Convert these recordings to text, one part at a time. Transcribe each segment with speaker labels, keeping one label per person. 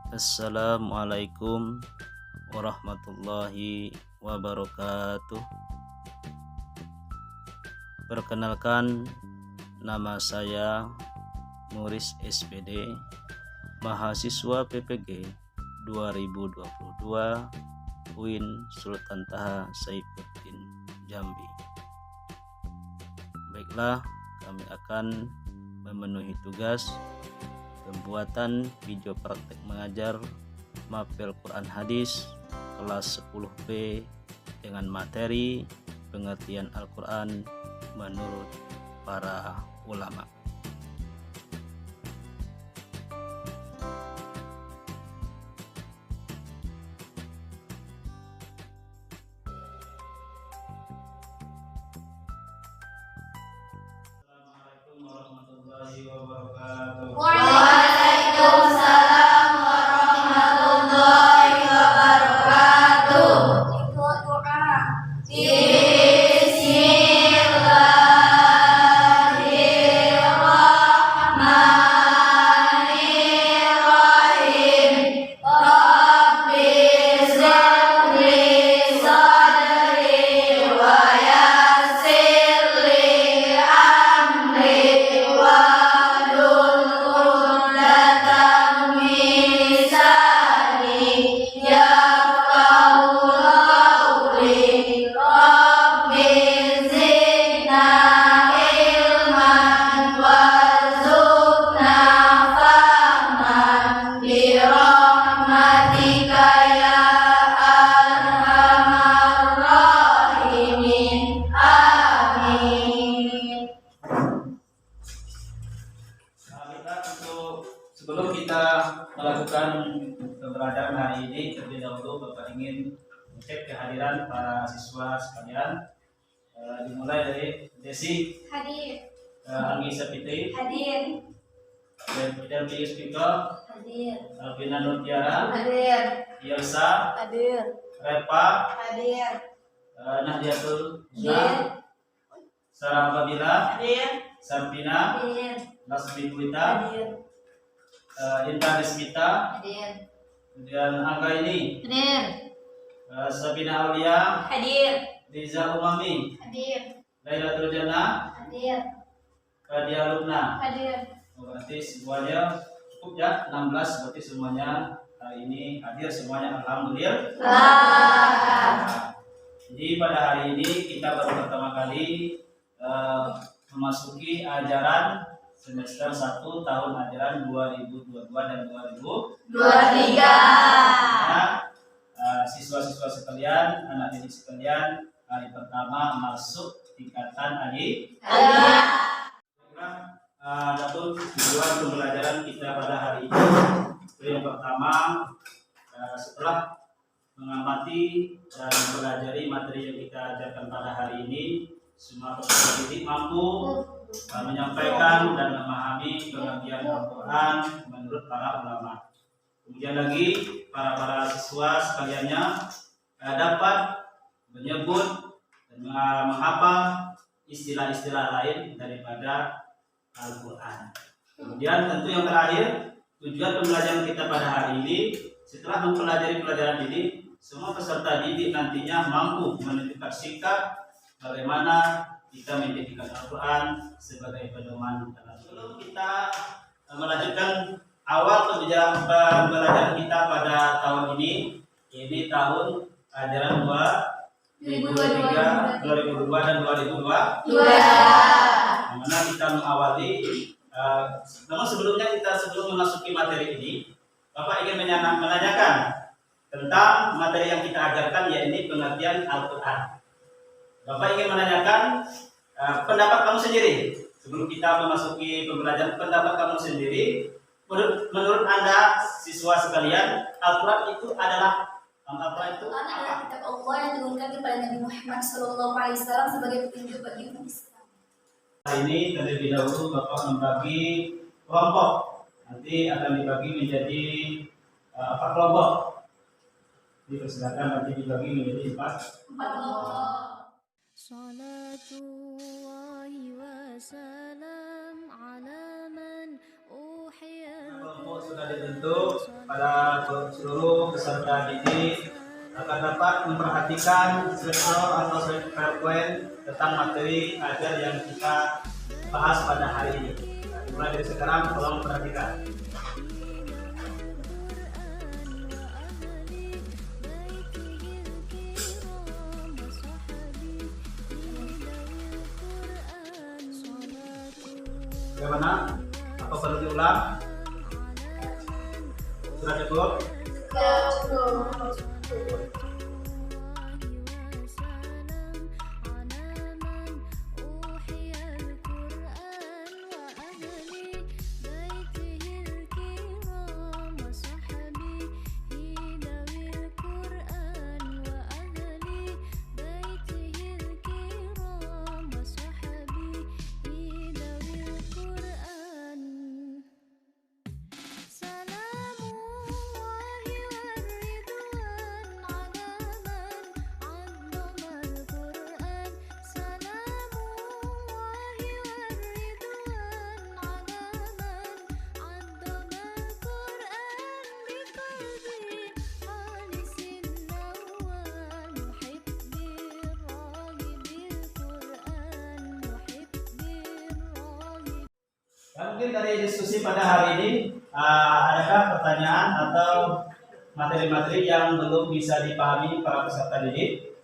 Speaker 1: Assalamualaikum warahmatullahi wabarakatuh. Perkenalkan, nama saya Muris SPD, mahasiswa PPG 2022 UIN Sultan Taha Saifuddin Jambi. Baiklah, kami akan memenuhi tugas pembuatan video praktek mengajar mapel Quran Hadis kelas 10B dengan materi pengertian Al-Quran menurut para ulama. Assalamualaikum warahmatullahi wabarakatuh.
Speaker 2: Waalaikumsalam warahmatullahi wabarakatuh. Ikut doa. Bismillahirrahmanirrahim. Rabbi zidni sadri wa yassir li amri wahlul 'uqdatam min lisani yafqahu qawli. Rabbi zidna ilman warzuqna fahman bi rahmatika ya arhamar rahimin. Amin.
Speaker 1: Sebelum kita melakukan keberadaan hari ini, terlebih dahulu Bapak ingin mengecek kehadiran para siswa sekalian. Dimulai dari Desi,
Speaker 2: Hadir.
Speaker 1: Anggi Sapitri,
Speaker 2: Hadir.
Speaker 1: dan Speaker,
Speaker 2: Hadir.
Speaker 1: Alvina Nurtiara,
Speaker 2: Hadir.
Speaker 1: Yelsa,
Speaker 2: Hadir.
Speaker 1: Repa,
Speaker 2: Hadir.
Speaker 1: Nahdiatul
Speaker 2: Hadir.
Speaker 1: Husna, Sarah Babila,
Speaker 2: Hadir.
Speaker 1: Sampina,
Speaker 2: Hadir.
Speaker 1: Lasmi Kuita,
Speaker 2: Hadir.
Speaker 1: Intan Desmita,
Speaker 2: Hadir.
Speaker 1: kemudian angka ini
Speaker 2: Hadir.
Speaker 1: Sabina Aulia,
Speaker 2: Hadir.
Speaker 1: Riza Umami,
Speaker 2: Hadir.
Speaker 1: Lailatul Jannah,
Speaker 2: Hadir.
Speaker 1: Radia Lubna.
Speaker 2: Hadir.
Speaker 1: Berarti semuanya cukup ya, 16, berarti semuanya hari ini hadir semuanya, alhamdulillah. Jadi pada hari ini kita baru pertama kali memasuki ajaran semester 1 tahun ajaran 2022 dan 2023. Siswa-siswa sekalian, anak didik sekalian, hari pertama masuk tingkatan adik. Adapun tujuan pembelajaran kita pada hari ini, yang pertama, setelah mengamati dan mempelajari materi yang kita ajarkan pada hari ini, semua peserta didik mampu menyampaikan dan memahami pengertian Al-Quran menurut para ulama. Kemudian lagi para siswa sekaliannya dapat menyebut dan menghafal istilah-istilah lain daripada Al-Quran. Kemudian tentu yang terakhir, tujuan pembelajaran kita pada hari ini, setelah mempelajari pelajaran ini, semua peserta didik nantinya mampu menentukan sikap bagaimana kita menjadikan Al-Quran sebagai pedoman. Sebelum kita melanjutkan awal pembelajaran kita pada tahun ini tahun ajaran 2023, 2002 dan 2002. Dimana kita mengawali. Namun sebelumnya sebelum memasuki materi ini, Bapak ingin menanyakan tentang materi yang kita ajarkan, yaitu pengertian Al-Quran. Bapak ingin menanyakan pendapat kamu sendiri sebelum kita memasuki pembelajaran. Pendapat kamu sendiri, menurut Anda siswa sekalian, Al-Quran itu adalah apa? Itu
Speaker 2: Al-Quran adalah kitab Allah yang diturunkan kepada Nabi Muhammad SAW sebagai petunjuk bagi umat Islam.
Speaker 1: Hari ini terlebih dahulu Bapak membagi kelompok. Nanti akan dibagi menjadi 4 kelompok. Dipersilakan nanti dibagi menjadi 4
Speaker 2: kelompok.
Speaker 3: Salatullahi wa salam ala man uhiya
Speaker 1: sudah dibentuk pada seluruh peserta didik agar dapat memperhatikan struktur atau frekuensi tentang materi ajar yang kita bahas pada hari ini. Mulai dari sekarang, tolong perhatikan. Bagaimana? Apa perlu diulang? Sudah cukup?
Speaker 2: Ya, cukup.
Speaker 1: Mungkin dari diskusi pada hari ini, adakah pertanyaan atau materi-materi yang belum bisa dipahami para peserta didik?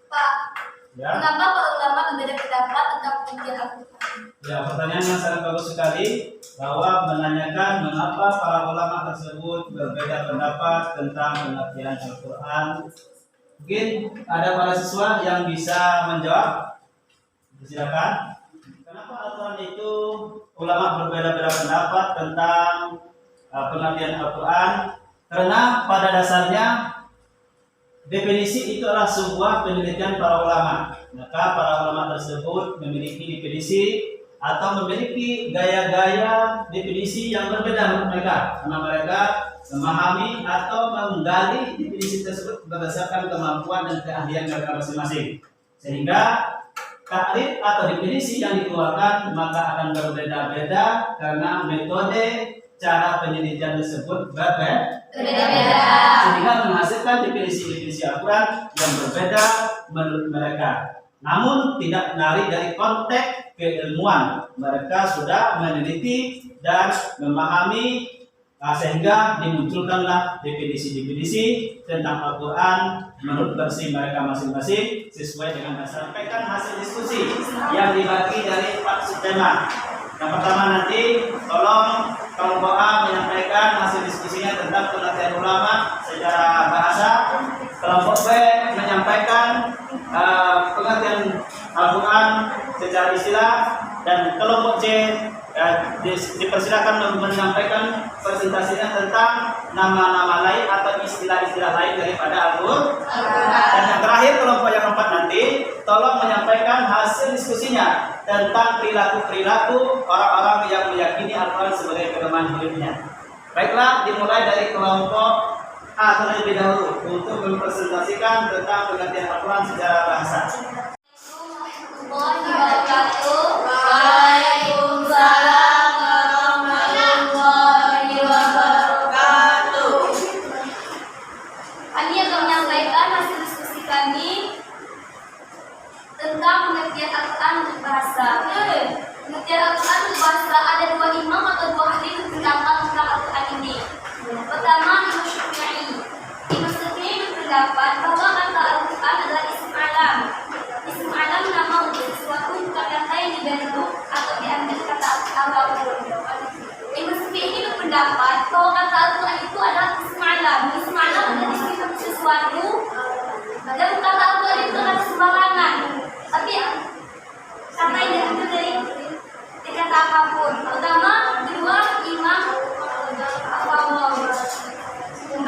Speaker 2: Pak,
Speaker 1: Ya.
Speaker 2: kenapa para ulama berbeda pendapat tentang pengertian Al-Quran?
Speaker 1: Ya, pertanyaan yang sangat bagus sekali bahwa menanyakan mengapa para ulama tersebut berbeda pendapat tentang pengertian Al-Quran. Mungkin ada para siswa yang bisa menjawab. Silakan. Kenapa Al-Quran itu ulama berbeda-beda pendapat tentang pengertian Al-Quran? Karena pada dasarnya definisi itu adalah sebuah penelitian para ulama. Maka para ulama tersebut memiliki definisi atau memiliki gaya-gaya definisi yang berbeda menurut mereka, karena mereka memahami atau menggali definisi tersebut berdasarkan kemampuan dan keahlian mereka masing-masing. Sehingga takrif atau definisi yang dikeluarkan maka akan berbeda-beda karena metode cara penelitian tersebut berbeda, sehingga menghasilkan definisi-definisi Al-Quran yang berbeda menurut mereka. Namun tidak lari dari konteks keilmuan. Mereka sudah meneliti dan memahami sehingga dimunculkanlah definisi-definisi tentang Al-Quran menurut versi mereka masing-masing sesuai dengan sampaikan hasil diskusi yang dibagi dari 4 subtema. Yang pertama nanti tolong kelompok A menyampaikan hasil diskusinya tentang pengertian ulama secara bahasa, kelompok B menyampaikan pengertian Al-Quran secara istilah, dan kelompok C dipersilakan menyampaikan presentasinya tentang nama-nama lain atau istilah-istilah lain daripada Al-Quran. Dan yang terakhir kelompok yang keempat nanti tolong menyampaikan hasil diskusinya tentang perilaku-perilaku orang-orang yang meyakini Al-Quran sebagai pedoman hidupnya. Baiklah, dimulai dari kelompok A terlebih dahulu untuk mempresentasikan tentang pengertian Al-Quran secara bahasa.
Speaker 2: Waalaikumsalam warahmatullahi wabarakatuh. Kami akan menyampaikan hasil diskusi kami tentang pengertian Al-Quran untuk bahasa. Pengertian Al-Quran untuk bahasa ada 2 imam atau 2 ahli berpendapat tentang Al-Quran ini. Pertama, Imam Syafi'i. Imam Syafi'i berpendapat bahwa kata Al-Quran adalah isim alam. Isim alam nama untuk sesuatu bukan kata yang dibentuk atau diambil kata apapun. Imam Syafi'i ini berpendapat bahwa kata Al-Quran itu adalah isim alam. Isim alam adalah isim untuk sesuatu dan kata Al-Quran itu adalah sembarangan. Tapi kata yang diambil dari kata apapun. Pertama, kedua, Imam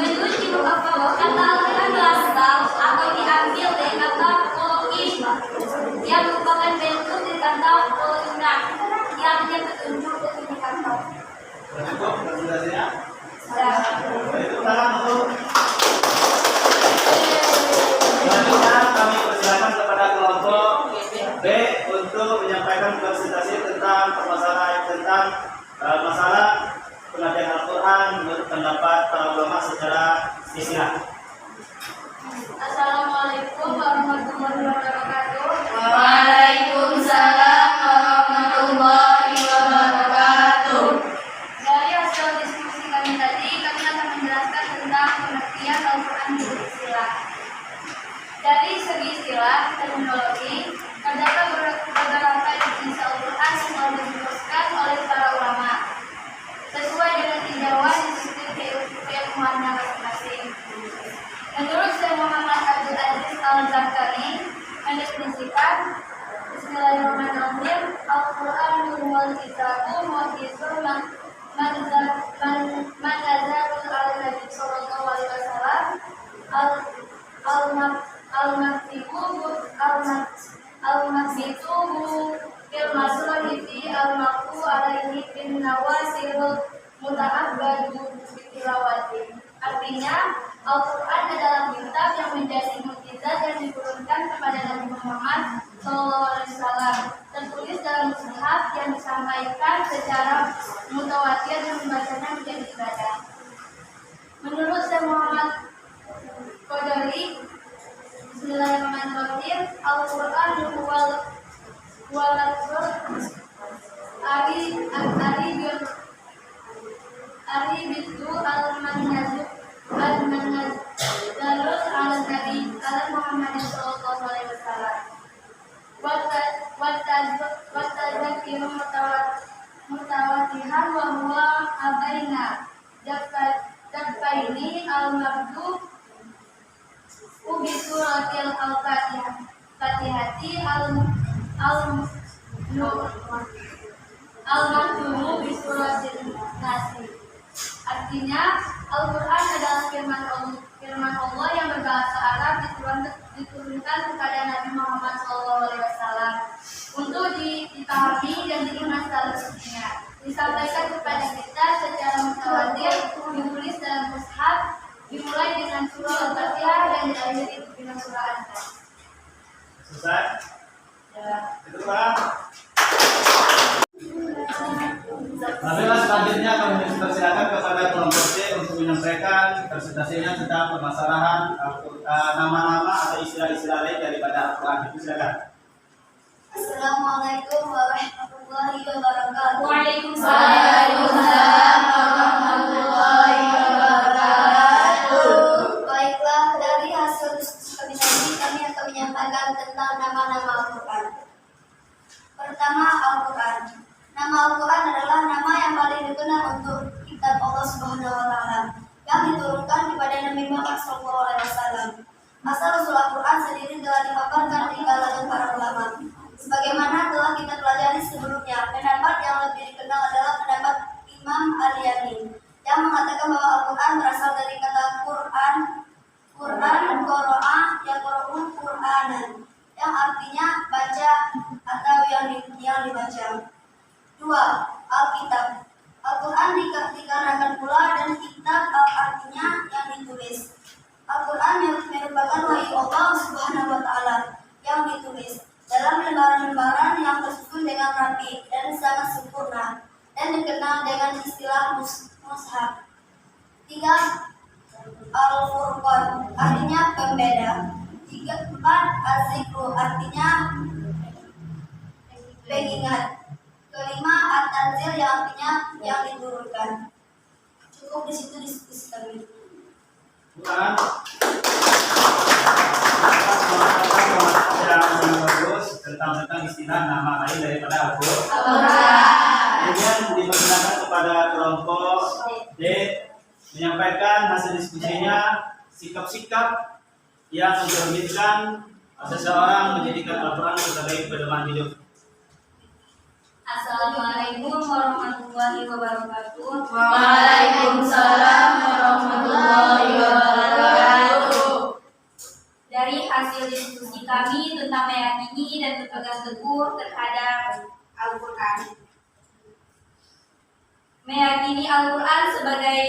Speaker 2: menurut Imam Al-Fawawi, kata Al-Quran berasal atau diambil dari kata qa'im yang merupakan bentuk dari kata qa'inah yang artinya petunjuk atau indikator.
Speaker 1: Cukup presentasinya?
Speaker 2: Sudah.
Speaker 1: Itu tangan untuk selanjutnya kami persilakan kepada kelompok B untuk menyampaikan presentasi tentang masalah pengertian Al-Quran menurut pendapat para ulama secara istilah.
Speaker 2: Assalamualaikum warahmatullahi wabarakatuh.
Speaker 3: Waalaikumsalam warahmatullahi wabarakatuh.
Speaker 2: Dari hasil diskusi kami tadi, kami akan menjelaskan tentang pengertian Al-Quran menurut istilah. Dari segi istilah terminologi, terdapat beberapa definisi Al-Quran yang telah dijelaskan oleh para ulama sesuai dengan tinjauan sistem keilmuannya masing-masing. Menurut Syekh Muhammad Abdul Aziz Al-Zakari mendefinisikan Bismillahirrahmanirrahim, Al-Quran huwal kitabu mu'jizun manazalul al-Nabi sallallahu alaihi wasallam al-maktubu fil masrohifi al-maktu alaihi bin nawasirul muta'abbadu bitilawati. Artinya, Al-Quran adalah kitab yang menjadi mukjizat yang diturunkan kepada Nabi Muhammad SAW, tertulis dalam mushaf yang disampaikan secara mutawatir dan membacanya menjadi ibadah. Menurut Syekh Muhammad Qadari, Bismillahirrahmanirrahim, Al-Quran wal ari bitu al-manhajul darul al-nabi al-Muhammad sallallahu alaihi wasallam wa tadzakiru mutawatihan wa huwa abaina dafaini al-mabdu ubitu ratil al-fatihati al-maktumu bisuratil nasi. Artinya, Al-Quran adalah firman Allah yang berbahasa Arab diturunkan kepada Nabi Muhammad SAW untuk dipahami dan dikenal seluruhnya. Disampaikan kepada kita secara mutawatir, ditulis dalam mushaf, dimulai dengan surah Al-Fatihah dan diakhiri dengan surah An-Nas.
Speaker 1: Selesai?
Speaker 2: Ya.
Speaker 1: Itu Pak. Baiklah, selanjutnya kami persilakan kepada kelompok C untuk menyampaikan presentasinya tentang permasalahan nama-nama atau istilah-istilah lain daripada Al-Quran. Silakan.
Speaker 2: Assalamualaikum warahmatullahi wabarakatuh.
Speaker 3: Waalaikumsalam warahmatullahi wabarakatuh.
Speaker 2: Baiklah, dari hasil diskusi kami tadi, kami akan menyampaikan tentang nama-nama Al-Quran. Pertama, Al-Quran. Nama Al-Quran adalah nama yang paling dikenal untuk kitab Allah Subhanahu wa Ta'ala yang diturunkan kepada Nabi Muhammad SAW. Asal-usul Al-Quran sendiri telah dipaparkan di kalangan para ulama. Sebagaimana telah kita pelajari sebelumnya, pendapat yang lebih dikenal adalah pendapat Imam Al-Yamin yang mengatakan bahwa Al-Quran berasal dari kata Quran, Qur'an, yaqra'ul Qur'anan, yang artinya baca atau yang dibaca. 2. Alkitab. Al-Quran dikarenakan pula dan kitab artinya yang ditulis. Al-Quran merupakan wahyu Allah Subhanahu wa Ta'ala yang ditulis dalam lembaran-lembaran yang tersusun dengan rapi dan sangat sempurna dan dikenal dengan istilah mushaf. 3. Al-Furqan artinya pembeda. 4. Az-Zikru artinya pengingat. 5. At-Tanzil yang artinya yang diturunkan. Cukup di situ diskusi kami.
Speaker 1: Bukan. Yang bagus tentang istilah nama lain daripada Al-Quran. Kemudian dipersilakan kepada kelompok D menyampaikan hasil diskusinya, sikap-sikap yang mencerminkan seseorang menjadikan Al-Quran sebagai pedoman hidup.
Speaker 2: Assalamualaikum warahmatullahi wabarakatuh.
Speaker 3: Waalaikumsalam warahmatullahi wabarakatuh.
Speaker 2: Dari hasil diskusi kami tentang meyakini dan berpegang teguh terhadap Al-Quran. Meyakini Al-Quran sebagai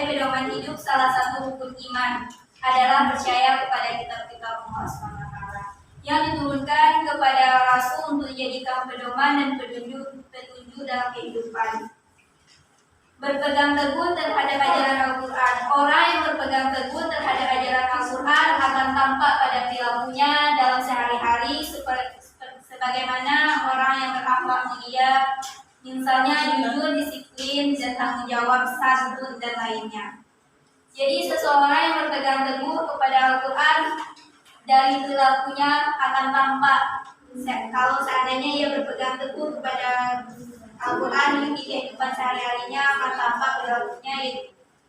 Speaker 2: pedoman hidup salah satu rukun iman adalah percaya kepada kitab-kitab Allah SWT yang diturunkan kepada Rasul untuk dijadikan pedoman dan petunjuk dalam kehidupan. berpegang teguh terhadap ajaran Al-Quran. Orang yang berpegang teguh terhadap ajaran Al-Quran akan tampak pada perilakunya dalam sehari-hari sebagaimana orang yang berakhlak mulia, misalnya jujur, disiplin, dan tanggung jawab, santun, dan lainnya. Jadi seseorang yang berpegang teguh kepada Al-Quran dari perilakunya akan tampak. Kalau seandainya ia berpegang teguh kepada Al-Quran di kehidupan sehari-harinya akan tampak perilakunya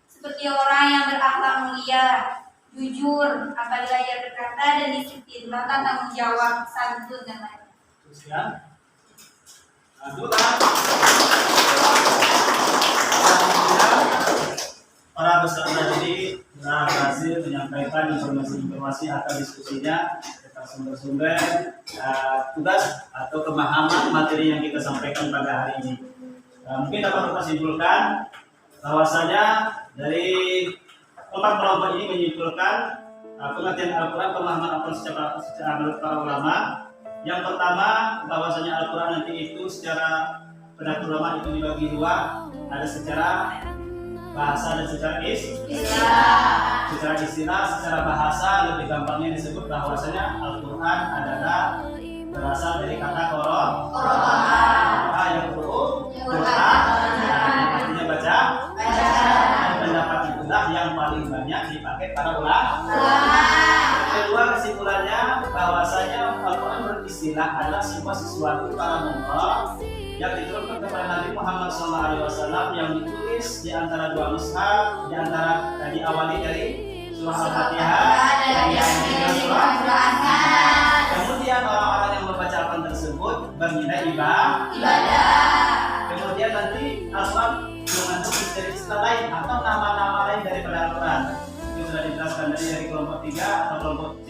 Speaker 2: seperti orang yang berakhlak mulia, jujur apabila ia berkata, dan disiplin, maka tanggung jawab, santun, dan lainnya.
Speaker 1: Terus ya. Lanjutkan. Para peserta ini telah berhasil menyampaikan informasi-informasi atau diskusinya tentang sumber-sumber tugas atau pemahaman materi yang kita sampaikan pada hari ini. Mungkin dapat kita simpulkan bahwasanya dari empat kelompok ini menyimpulkan pengertian Al-Quran, pemahaman Al-Quran secara menurut para ulama. Yang pertama, bahwasanya Al-Quran nanti itu secara pendapat ulama itu dibagi dua, ada secara bahasa dan secara istilah. Secara istilah, secara bahasa lebih gampangnya disebut bahwasanya Al-Quran adalah berasal dari kata Quran. Yang Quran artinya baca. Pendapat itulah yang paling banyak dipakai para ulama. Kedua, kesimpulannya bahwasanya Al-Quran beristilah adalah sesuatu kalamullah yang diturunkan kepada Nabi Muhammad SAW yang ditulis di antara dua mushaf, di antara diawali dari surah Al-Fatihah dan surah. Kemudian orang-orang yang membaca Al-Quran tersebut bernilai ibadah. Kemudian nanti Al-Quran mengandung istilah lain atau nama-nama lain daripada Al-Quran. Itu sudah dijelaskan dari kelompok 3 atau kelompok C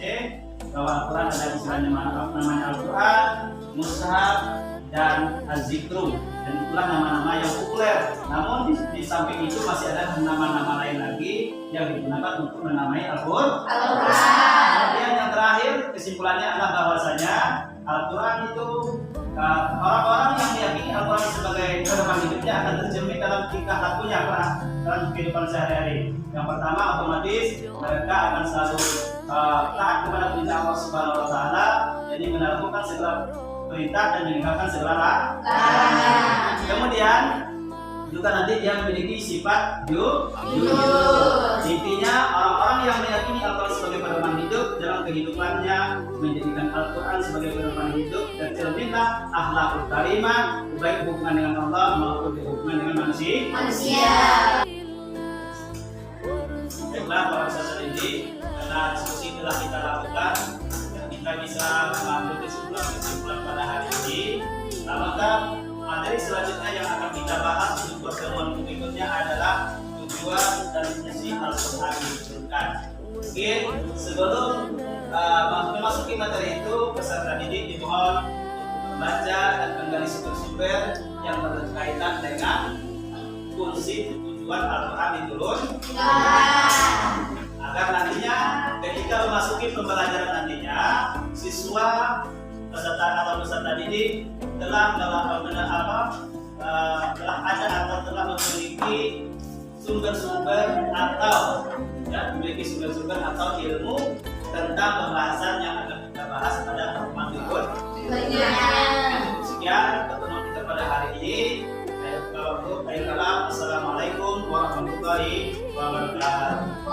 Speaker 1: bahwa Al-Quran ada istilahnya namanya Al-Quran, mushaf, dan az-zikru, dan itulah nama-nama yang populer. Namun di samping itu masih ada nama-nama lain lagi yang digunakan untuk menamai Al-Quran. Kemudian yang terakhir kesimpulannya adalah bahwasanya Al-Quran itu orang-orang yang meyakini Al-Quran sebagai pedoman hidupnya akan tercermin dalam tingkah lakunya dalam kehidupan sehari-hari. Yang pertama, otomatis mereka akan selalu taat kepada perintah Allah Subhanahu Wa Taala, jadi melakukan segala perintah dan meninggalkan segala larangan. Kemudian juga nanti dia memiliki sifat jujur. Intinya orang-orang yang meyakini Al-Quran sebagai pedoman hidup dalam kehidupannya menjadikan Al-Quran sebagai pedoman hidup dan cerminlah akhlakul karimah, baik hubungan dengan Allah maupun hubungan dengan manusia. Baiklah para peserta ini, karena diskusi telah kita lakukan dan kita bisa mengambil kesimpulan pada hari ini, maka materi selanjutnya yang akan kita bahas untuk pertemuan berikutnya adalah tujuan dan fungsi Al-Quran diturunkan. Mungkin sebelum memasuki materi itu, peserta didik dimohon membaca dan menggali sumber-sumber yang berkaitan dengan fungsi tujuan Al-Quran diturunkan, agar nantinya ketika memasuki pembelajaran nantinya siswa peserta atau peserta didik telah ada atau telah memiliki sumber-sumber atau memiliki sumber-sumber atau ilmu tentang pembahasan yang akan kita bahas pada pertemuan berikut. Sekian pertemuan kita pada hari ini. Assalamualaikum warahmatullahi wabarakatuh.